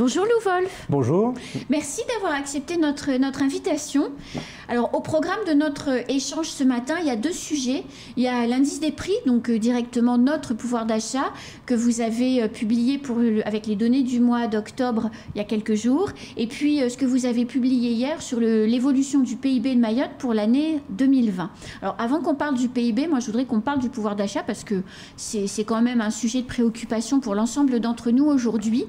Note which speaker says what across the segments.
Speaker 1: Bonjour Lou Wolff.
Speaker 2: Bonjour.
Speaker 1: Merci d'avoir accepté notre invitation. Alors, au programme de notre échange ce matin, il y a deux sujets. Il y a l'indice des prix, donc directement notre pouvoir d'achat, que vous avez publié avec les données du mois d'octobre il y a quelques jours. Et puis, ce que vous avez publié hier sur l'évolution du PIB de Mayotte pour l'année 2020. Alors, avant qu'on parle du PIB, moi, je voudrais qu'on parle du pouvoir d'achat parce que c'est quand même un sujet de préoccupation pour l'ensemble d'entre nous aujourd'hui.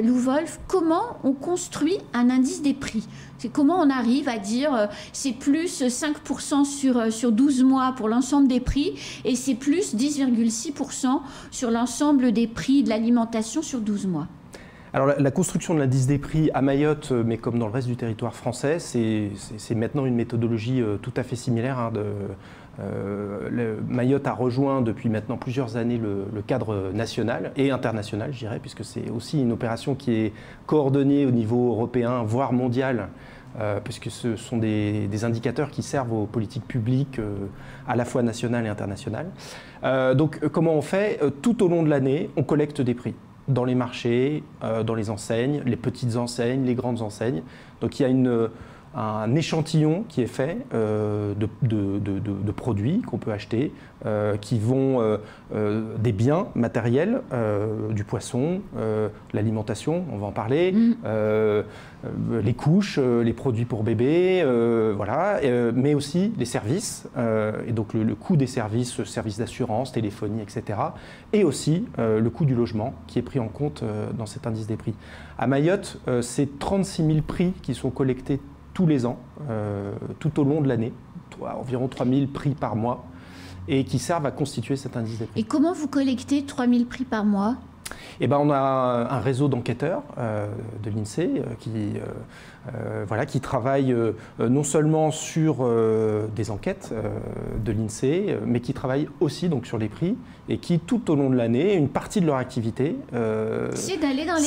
Speaker 1: Lou Wolff, comment on construit un indice des prix? C'est comment on arrive à dire c'est plus 5% sur 12 mois pour l'ensemble des prix et c'est plus 10,6% sur l'ensemble des prix de l'alimentation sur 12 mois.
Speaker 2: Alors la construction de l'indice des prix à Mayotte, mais comme dans le reste du territoire français, c'est maintenant une méthodologie tout à fait similaire. Mayotte a rejoint depuis maintenant plusieurs années le cadre national et international, je dirais, puisque c'est aussi une opération qui est coordonnée au niveau européen, voire mondial, puisque ce sont des indicateurs qui servent aux politiques publiques à la fois nationales et internationales. Donc comment on fait? Tout au long de l'année, on collecte des prix dans les marchés, dans les enseignes, les petites enseignes, les grandes enseignes. Donc il y a un échantillon qui est fait de produits qu'on peut acheter, qui vont des biens matériels, du poisson, l'alimentation, on va en parler, les couches, les produits pour bébés, voilà, mais aussi les services, et donc le coût des services, services d'assurance, téléphonie, etc. Et aussi le coût du logement qui est pris en compte dans cet indice des prix. À Mayotte, c'est 36 000 prix qui sont collectés tous les ans, tout au long de l'année, environ 3 000 prix par mois, et qui servent à constituer cet indice des prix.
Speaker 1: Et comment vous collectez 3 000 prix par mois?
Speaker 2: Eh ben, on a un réseau d'enquêteurs de l'INSEE qui travaillent non seulement sur des enquêtes de l'INSEE, mais qui travaillent aussi donc, sur les prix et qui, tout au long de l'année, une partie de leur activité,
Speaker 1: c'est d'aller dans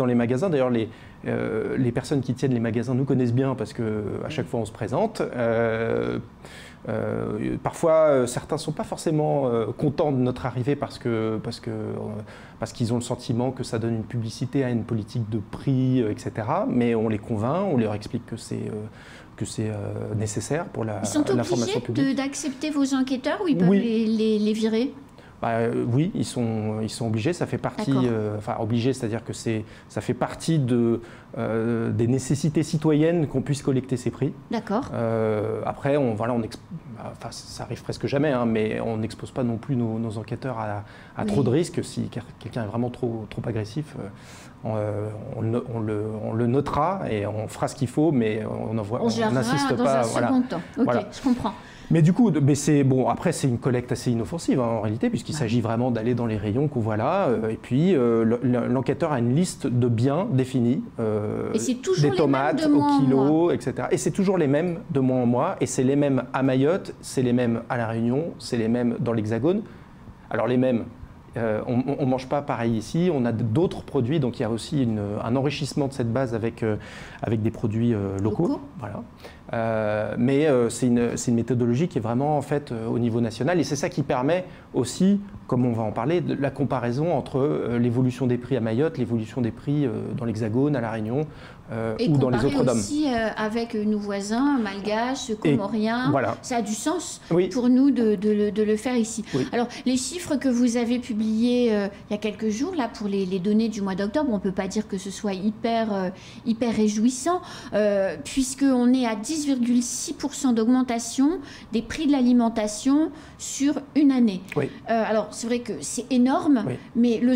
Speaker 2: les magasins. D'ailleurs, les personnes qui tiennent les magasins nous connaissent bien parce qu'à chaque fois on se présente. Parfois, certains ne sont pas forcément contents de notre arrivée parce qu'ils ont le sentiment que ça donne une publicité à une politique de prix, etc. Mais on les convainc, on leur explique que c'est nécessaire pour l'information publique.
Speaker 1: Ils sont obligés d'accepter vos enquêteurs ou ils peuvent les virer?
Speaker 2: Oui, ils sont obligés, ça fait partie, obligés, c'est-à-dire que ça fait partie des nécessités citoyennes qu'on puisse collecter ces prix.
Speaker 1: D'accord.
Speaker 2: Après, ça arrive presque jamais, mais on n'expose pas non plus nos enquêteurs à trop de risques. Si quelqu'un est vraiment trop agressif, on le notera et on fera ce qu'il faut, mais on n'insiste pas.
Speaker 1: Dans un second temps. Ok, voilà. Je comprends.
Speaker 2: Mais du coup, après c'est une collecte assez inoffensive en réalité, puisqu'il s'agit vraiment d'aller dans les rayons qu'on voit là, et puis l'enquêteur a une liste de biens définis, des tomates au kilo, etc. Et c'est toujours les mêmes de mois en mois, et c'est les mêmes à Mayotte, c'est les mêmes à La Réunion, c'est les mêmes dans l'Hexagone. Alors les mêmes, on ne mange pas pareil ici, on a d'autres produits, donc il y a aussi un enrichissement de cette base avec des produits locaux. Voilà. Mais c'est une méthodologie qui est vraiment en fait au niveau national et c'est ça qui permet aussi, comme on va en parler, de la comparaison entre l'évolution des prix à Mayotte, l'évolution des prix dans l'Hexagone, à La Réunion ou dans les autres DOM.
Speaker 1: Et aussi avec nos voisins malgaches, comoriens,
Speaker 2: voilà.
Speaker 1: Ça a du sens pour nous de le faire ici. Oui. Alors les chiffres que vous avez publiés il y a quelques jours là pour les données du mois d'octobre, on ne peut pas dire que ce soit hyper réjouissant puisqu'on est à 10,6% d'augmentation des prix de l'alimentation sur une année. Oui. Alors c'est vrai que c'est énorme, mais le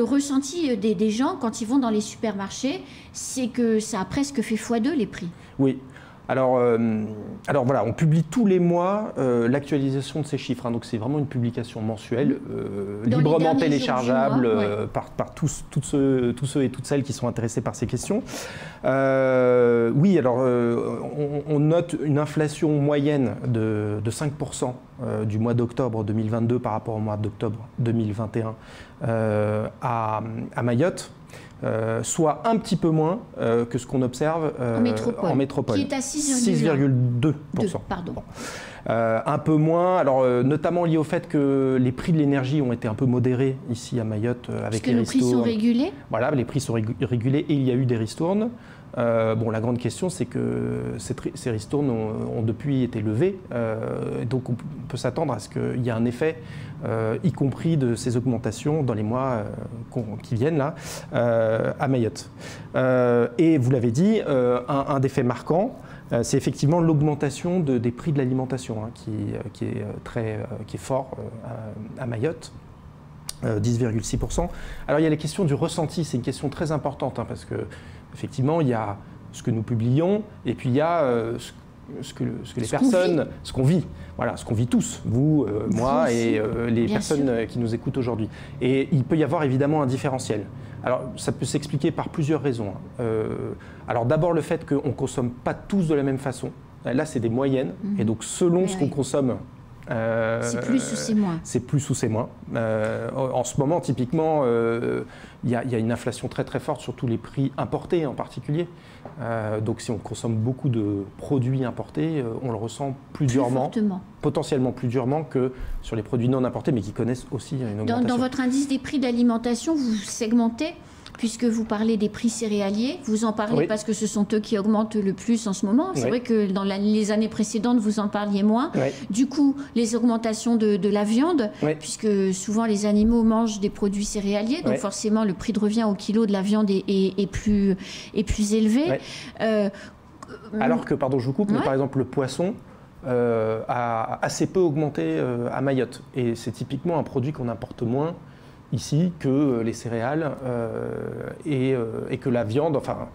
Speaker 1: ressenti des gens quand ils vont dans les supermarchés, c'est que ça a presque fait x2 les prix.
Speaker 2: Oui. Alors voilà, on publie tous les mois l'actualisation de ces chiffres. Donc c'est vraiment une publication mensuelle, librement téléchargeable par tous ceux et toutes celles qui sont intéressés par ces questions. Oui, alors on note une inflation moyenne de 5% du mois d'octobre 2022 par rapport au mois d'octobre 2021 à Mayotte. Soit un petit peu moins que ce qu'on observe en métropole.
Speaker 1: Qui est à 6,2%.
Speaker 2: Pardon. Un peu moins, alors notamment lié au fait que les prix de l'énergie ont été un peu modérés ici à Mayotte avec les ristournes.
Speaker 1: Parce que les prix sont régulés.
Speaker 2: Voilà, les prix sont régulés et il y a eu des ristournes. Bon, la grande question, c'est que ces ristournes ont depuis été levées, donc on peut s'attendre à ce qu'il y ait un effet, y compris de ces augmentations dans les mois qui viennent là, à Mayotte. Et vous l'avez dit, un des faits marquants, c'est effectivement l'augmentation des prix de l'alimentation, hein, qui est fort à Mayotte. 10,6%. Alors il y a la question du ressenti, c'est une question très importante, hein, parce que effectivement il y a ce que nous publions et puis il y a ce que les personnes, ce qu'on vit, voilà, ce qu'on vit tous, vous, moi et les personnes qui nous écoutent aujourd'hui. Et il peut y avoir évidemment un différentiel. Alors ça peut s'expliquer par plusieurs raisons. Alors d'abord le fait qu'on ne consomme pas tous de la même façon. Là c'est des moyennes et donc selon ce qu'on consomme,
Speaker 1: c'est plus ou c'est moins.
Speaker 2: C'est plus ou c'est moins. En ce moment, typiquement, il y a une inflation très très forte sur tous les prix importés en particulier. Donc si on consomme beaucoup de produits importés, on le ressent plus durement, potentiellement plus durement que sur les produits non importés, mais qui connaissent aussi une augmentation.
Speaker 1: Dans votre indice des prix d'alimentation, vous segmentez, puisque vous parlez des prix céréaliers, vous en parlez parce que ce sont eux qui augmentent le plus en ce moment. C'est vrai que dans les années précédentes, vous en parliez moins. Du coup, les augmentations de la viande, puisque souvent les animaux mangent des produits céréaliers, donc forcément le prix de revient au kilo de la viande est plus élevé.
Speaker 2: Alors que, pardon, je vous coupe, mais par exemple le poisson a assez peu augmenté à Mayotte. Et c'est typiquement un produit qu'on importe moins ici que les céréales et que la viande, enfin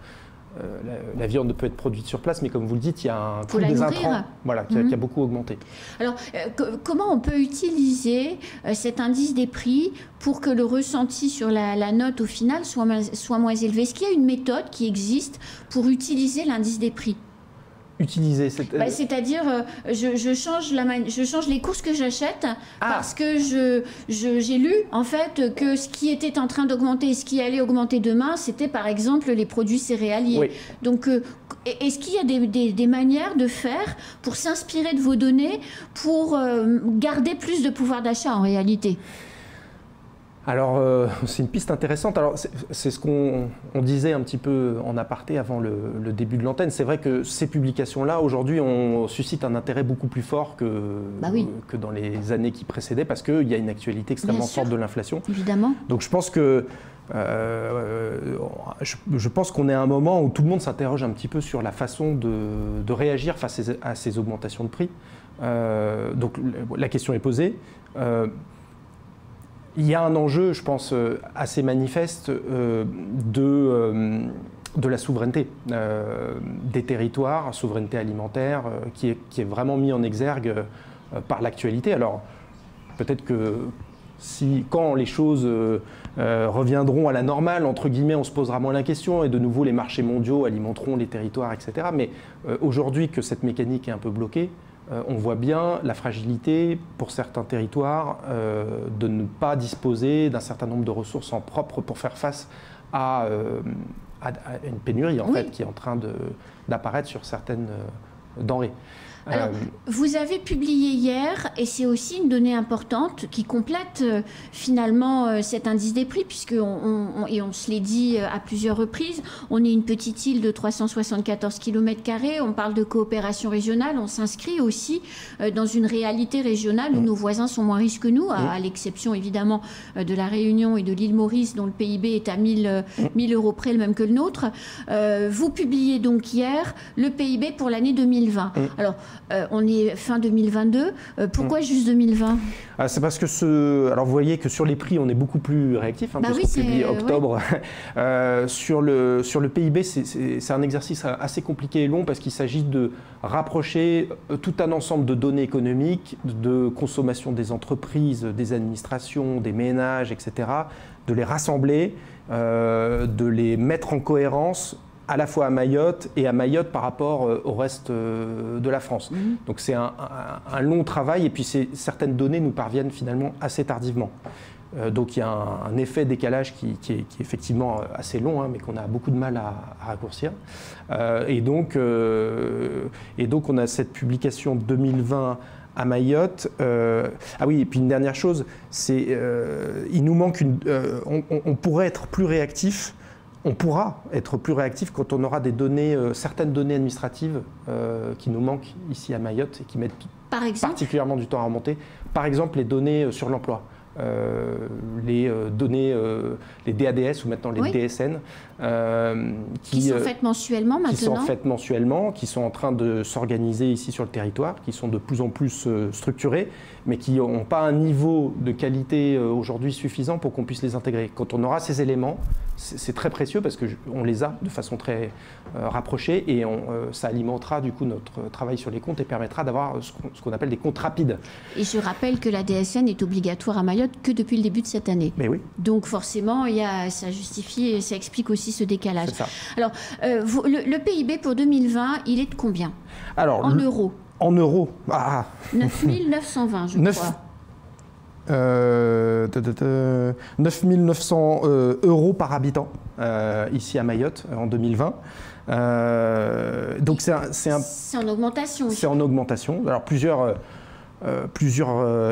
Speaker 2: la viande peut être produite sur place, mais comme vous le dites, il y a un coût des intrants qui a beaucoup augmenté.
Speaker 1: Alors, comment on peut utiliser cet indice des prix pour que le ressenti sur la note au final soit moins élevé? Est-ce qu'il y a une méthode qui existe pour utiliser l'indice des prix?
Speaker 2: Utiliser cette...
Speaker 1: c'est-à-dire, je change les courses que j'achète parce que j'ai lu en fait que ce qui était en train d'augmenter et ce qui allait augmenter demain, c'était par exemple les produits céréaliers. Donc, est-ce qu'il y a des manières de faire pour s'inspirer de vos données pour garder plus de pouvoir d'achat en réalité?
Speaker 2: Alors, c'est une piste intéressante. Alors, c'est ce qu'on disait un petit peu en aparté avant le début de l'antenne. C'est vrai que ces publications-là, aujourd'hui, on suscite un intérêt beaucoup plus fort que dans les années qui précédaient, parce qu'il y a une actualité extrêmement forte de l'inflation.
Speaker 1: Évidemment.
Speaker 2: Donc, je pense que je pense qu'on est à un moment où tout le monde s'interroge un petit peu sur la façon de réagir face à ces augmentations de prix. Donc, la question est posée. Il y a un enjeu, je pense, assez manifeste de la souveraineté des territoires, souveraineté alimentaire, qui est vraiment mis en exergue par l'actualité. Alors, peut-être que quand les choses reviendront à la normale, entre guillemets, on se posera moins la question et de nouveau les marchés mondiaux alimenteront les territoires, etc. Mais aujourd'hui que cette mécanique est un peu bloquée, on voit bien la fragilité pour certains territoires de ne pas disposer d'un certain nombre de ressources en propre pour faire face à une pénurie en fait, qui est en train d'apparaître sur certaines denrées.
Speaker 1: Alors, vous avez publié hier, et c'est aussi une donnée importante qui complète finalement cet indice des prix, et on se l'est dit à plusieurs reprises, on est une petite île de 374 km², on parle de coopération régionale, on s'inscrit aussi dans une réalité régionale où nos voisins sont moins riches que nous, à l'exception évidemment de la Réunion et de l'île Maurice, dont le PIB est à 1000 € près, le même que le nôtre. Vous publiez donc hier le PIB pour l'année 2020. Alors, on est fin 2022. Pourquoi juste 2020 ?
Speaker 2: C'est parce que alors vous voyez que sur les prix, on est beaucoup plus réactif, puisqu'on publie octobre. Sur le PIB, c'est un exercice assez compliqué et long parce qu'il s'agit de rapprocher tout un ensemble de données économiques, de consommation des entreprises, des administrations, des ménages, etc., de les rassembler, de les mettre en cohérence à la fois à Mayotte et à Mayotte par rapport au reste de la France. Donc c'est un long travail et puis certaines données nous parviennent finalement assez tardivement. Donc il y a un effet décalage qui est effectivement assez long, mais qu'on a beaucoup de mal à raccourcir. Et donc on a cette publication 2020 à Mayotte. Ah oui, et puis une dernière chose, c'est il nous manque on pourrait être plus réactif. On pourra être plus réactif quand on aura des données, certaines données administratives qui nous manquent ici à Mayotte et qui mettent particulièrement du temps à remonter. Par exemple, les données sur l'emploi. Les données, les DADS ou maintenant les DSN,
Speaker 1: qui sont faites mensuellement maintenant.
Speaker 2: Qui sont faites mensuellement, qui sont en train de s'organiser ici sur le territoire, qui sont de plus en plus structurées, mais qui n'ont pas un niveau de qualité aujourd'hui suffisant pour qu'on puisse les intégrer. Quand on aura ces éléments, c'est très précieux parce qu'on les a de façon très rapprochée et ça alimentera du coup notre travail sur les comptes et permettra d'avoir ce qu'on appelle des comptes rapides.
Speaker 1: Et je rappelle que la DSN est obligatoire à Mayotte que depuis le début de cette année.
Speaker 2: Mais oui.
Speaker 1: Donc forcément, ça justifie et ça explique aussi ce décalage.
Speaker 2: C'est ça.
Speaker 1: Alors, le PIB pour 2020, il est de combien?
Speaker 2: Alors,
Speaker 1: en euros.
Speaker 2: En euros.
Speaker 1: 9 920, je crois.
Speaker 2: 9 900 euros par habitant ici à Mayotte en 2020. Donc c'est
Speaker 1: en augmentation.
Speaker 2: C'est en augmentation. Alors plusieurs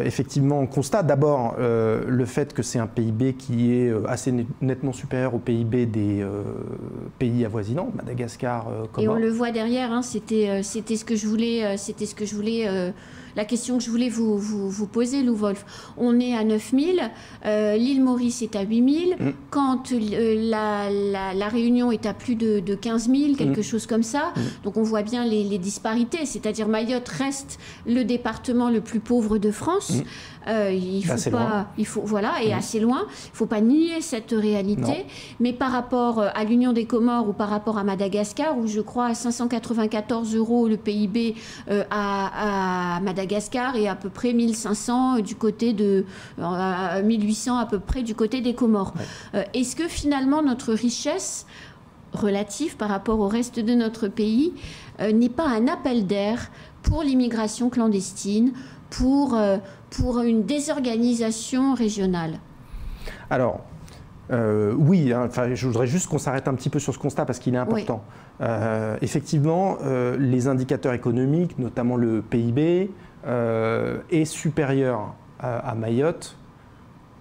Speaker 2: effectivement constats. D'abord le fait que c'est un PIB qui est assez nettement supérieur au PIB des pays avoisinants, Madagascar, Comores.
Speaker 1: Et on le voit derrière. Hein, c'était ce que je voulais. La question que je voulais vous poser, Lou Wolf. On est à 9 000, l'île Maurice est à 8 000, quand la Réunion est à plus de 15 000, quelque chose comme ça. Donc on voit bien les disparités, c'est-à-dire Mayotte reste le département le plus pauvre de France. Il faut voilà, et assez loin. Il ne faut pas nier cette réalité. Non. Mais par rapport à l'Union des Comores ou par rapport à Madagascar, où je crois à 594 € le PIB à Madagascar et à peu près 1500 du côté de 1800 à peu près du côté des Comores. Ouais. Est-ce que finalement notre richesse relative par rapport au reste de notre pays n'est pas un appel d'air pour l'immigration clandestine, pour une désorganisation régionale?
Speaker 2: Alors, oui, hein, je voudrais juste qu'on s'arrête un petit peu sur ce constat parce qu'il est important. Oui. Effectivement, les indicateurs économiques, notamment le PIB, est supérieur à Mayotte,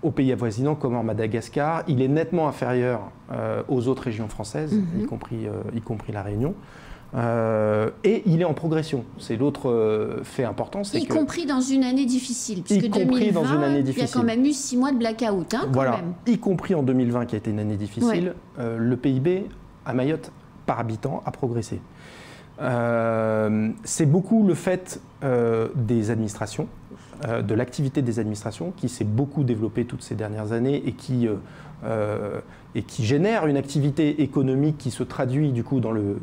Speaker 2: aux pays avoisinants comme en Madagascar. Il est nettement inférieur aux autres régions françaises, y compris la Réunion. Et il est en progression. C'est l'autre fait important.
Speaker 1: Y compris dans une année difficile. Puisque 2020, il y a quand même eu 6 mois de blackout. Hein,
Speaker 2: voilà.
Speaker 1: Quand même.
Speaker 2: Y compris en 2020, qui a été une année difficile, le PIB à Mayotte par habitant a progressé. C'est beaucoup le fait des administrations, de l'activité des administrations, qui s'est beaucoup développée toutes ces dernières années et qui génère une activité économique qui se traduit du coup dans le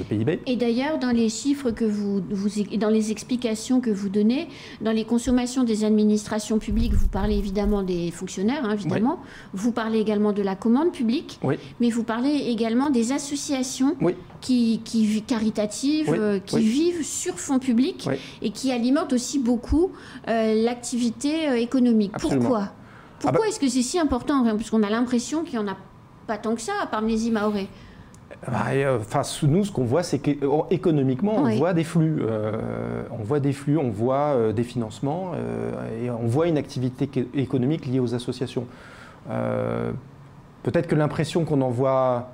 Speaker 2: PIB.
Speaker 1: Et d'ailleurs, dans les chiffres que dans les explications que vous donnez, dans les consommations des administrations publiques, vous parlez évidemment des fonctionnaires, hein, évidemment. Oui. Vous parlez également de la commande publique, mais vous parlez également des associations caritatives qui vivent sur fonds publics et qui alimentent aussi beaucoup l'activité économique.
Speaker 2: Absolument.
Speaker 1: Pourquoi est-ce que c'est si important? Parce qu'on a l'impression qu'il n'y en a pas tant que ça, à part Mnési Maoré.
Speaker 2: Nous, ce qu'on voit, c'est qu'économiquement, on voit des flux. On voit des financements et on voit une activité économique liée aux associations. Peut-être que l'impression qu'on en voit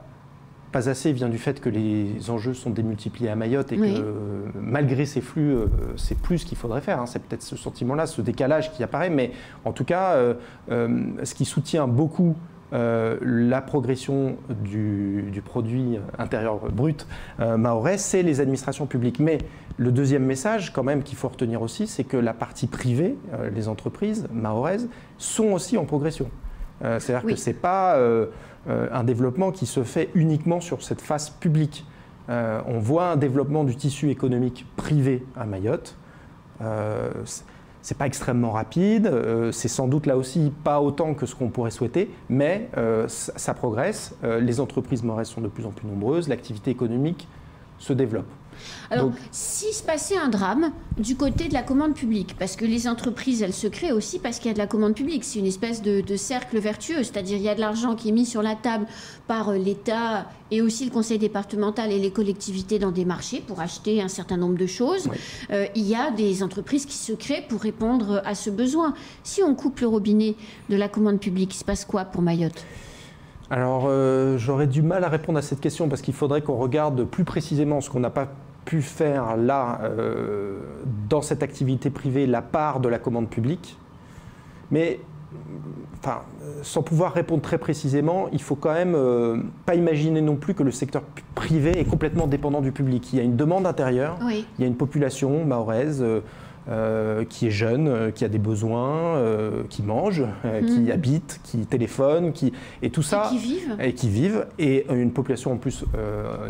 Speaker 2: pas assez vient du fait que les enjeux sont démultipliés à Mayotte et que malgré ces flux, c'est plus ce qu'il faudrait faire. Hein. C'est peut-être ce sentiment-là, ce décalage qui apparaît, mais en tout cas, ce qui soutient beaucoup la progression du produit intérieur brut mahorais, c'est les administrations publiques. Mais le deuxième message, quand même, qu'il faut retenir aussi, c'est que la partie privée, les entreprises mahoraises, sont aussi en progression. C'est-à-dire que ce n'est pas un développement qui se fait uniquement sur cette face publique. On voit un développement du tissu économique privé à Mayotte. C'est pas extrêmement rapide, c'est sans doute là aussi pas autant que ce qu'on pourrait souhaiter, mais ça progresse. Les entreprises mahoraises sont de plus en plus nombreuses, l'activité économique se développe.
Speaker 1: Alors, s'il se passait un drame du côté de la commande publique, parce que les entreprises, elles se créent aussi parce qu'il y a de la commande publique, c'est une espèce de cercle vertueux, c'est-à-dire il y a de l'argent qui est mis sur la table par l'État et aussi le conseil départemental et les collectivités dans des marchés pour acheter un certain nombre de choses. Oui. Il y a des entreprises qui se créent pour répondre à ce besoin. Si on coupe le robinet de la commande publique, il se passe quoi pour Mayotte ?
Speaker 2: Alors, j'aurais du mal à répondre à cette question parce qu'il faudrait qu'on regarde plus précisément ce qu'on n'a pas pu faire là, dans cette activité privée, la part de la commande publique. Mais, enfin, sans pouvoir répondre très précisément, il ne faut quand même pas imaginer non plus que le secteur privé est complètement dépendant du public. Il y a une demande intérieure, oui. Il y a une population mahoraise qui est jeune, qui a des besoins, qui mange, qui habite, qui téléphone, et tout ça, qui vivent, et une population en plus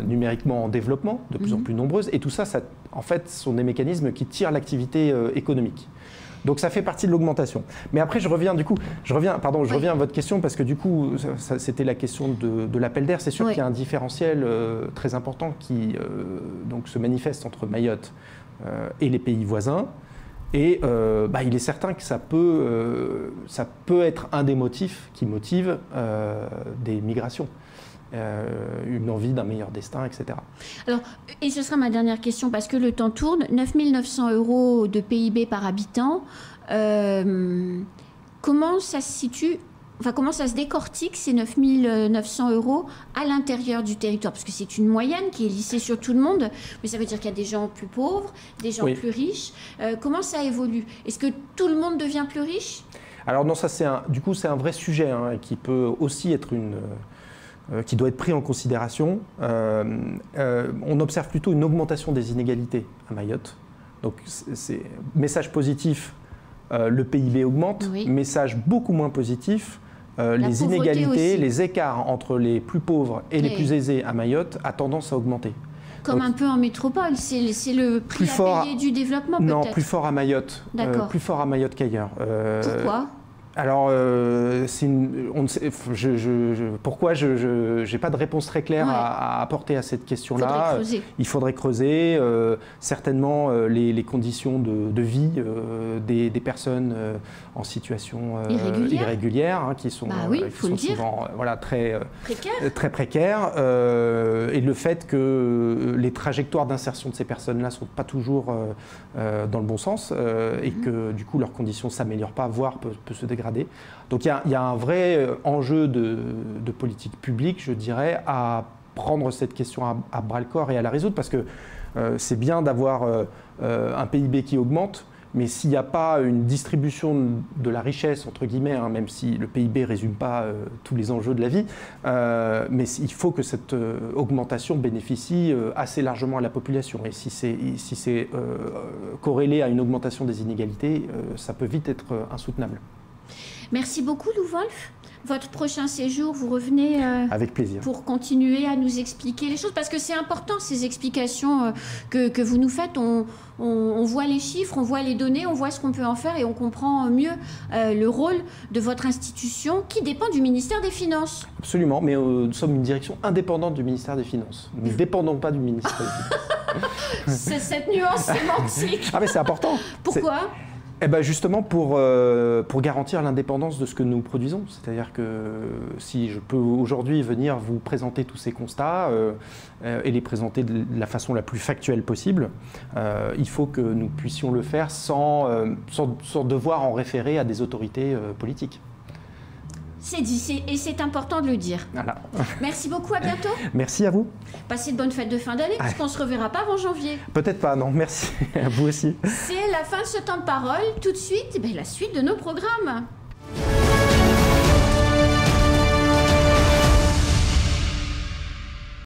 Speaker 2: numériquement en développement, de plus en plus nombreuse, et tout ça, en fait, sont des mécanismes qui tirent l'activité économique. Donc ça fait partie de l'augmentation. Mais après, je reviens à votre question, parce que du coup, c'était la question de l'appel d'air. C'est sûr qu'il y a un différentiel très important qui donc, se manifeste entre Mayotte et les pays voisins. Et il est certain que ça peut être un des motifs qui motive des migrations. Une envie d'un meilleur destin, etc.
Speaker 1: Alors, et ce sera ma dernière question, parce que le temps tourne. 9 900 € de PIB par habitant. Comment ça se situe, enfin, comment ça se décortique, ces 9 900 € à l'intérieur du territoire? Parce que c'est une moyenne qui est lissée sur tout le monde, mais ça veut dire qu'il y a des gens plus pauvres, des gens plus riches. Comment ça évolue? Est-ce que tout le monde devient plus riche?
Speaker 2: Alors non, ça c'est un vrai sujet qui peut aussi être qui doit être pris en considération. On observe plutôt une augmentation des inégalités à Mayotte. Donc, message positif, le PIB augmente. Oui. Message beaucoup moins positif, les inégalités, les écarts entre les plus pauvres et les plus aisés à Mayotte a tendance à augmenter.
Speaker 1: Comme un peu en métropole, c'est le prix à payer du développement peut-être?
Speaker 2: Non, plus fort à Mayotte. Plus fort à Mayotte qu'ailleurs.
Speaker 1: Pourquoi?
Speaker 2: Alors, pourquoi je n'ai pas de réponse très claire à apporter à cette question-là. Il faudrait creuser. Certainement, les conditions de vie des personnes en situation irrégulière, qui sont, souvent très précaires. Et le fait que les trajectoires d'insertion de ces personnes-là ne sont pas toujours dans le bon sens et que, du coup, leurs conditions ne s'améliorent pas, voire peut se dégrader. Donc il y a un vrai enjeu de politique publique, je dirais, à prendre cette question à bras-le-corps et à la résoudre, parce que c'est bien d'avoir un PIB qui augmente, mais s'il n'y a pas une distribution de la richesse, entre guillemets, même si le PIB ne résume pas tous les enjeux de la vie, mais il faut que cette augmentation bénéficie assez largement à la population. Et si c'est corrélé à une augmentation des inégalités, ça peut vite être insoutenable.
Speaker 1: Merci beaucoup, Lou Wolff. Votre prochain séjour, vous revenez
Speaker 2: avec plaisir
Speaker 1: pour continuer à nous expliquer les choses, parce que c'est important, ces explications que vous nous faites. On voit les chiffres, on voit les données, on voit ce qu'on peut en faire et on comprend mieux le rôle de votre institution qui dépend du ministère des Finances.
Speaker 2: Absolument, mais nous sommes une direction indépendante du ministère des Finances. Nous ne dépendons pas du ministère des Finances.
Speaker 1: C'est cette nuance sémantique.
Speaker 2: Ah mais c'est important.
Speaker 1: Pourquoi ?
Speaker 2: Eh ben justement pour garantir l'indépendance de ce que nous produisons. C'est-à-dire que si je peux aujourd'hui venir vous présenter tous ces constats et les présenter de la façon la plus factuelle possible, il faut que nous puissions le faire sans devoir en référer à des autorités politiques.
Speaker 1: C'est dit, et c'est important de le dire.
Speaker 2: Voilà.
Speaker 1: Merci beaucoup, à bientôt.
Speaker 2: Merci à vous.
Speaker 1: Passez de bonnes fêtes de fin d'année, puisqu'on ne se reverra pas avant janvier.
Speaker 2: Peut-être pas, non, merci. À vous aussi.
Speaker 1: C'est la fin de ce temps de parole. Tout de suite, la suite de nos programmes.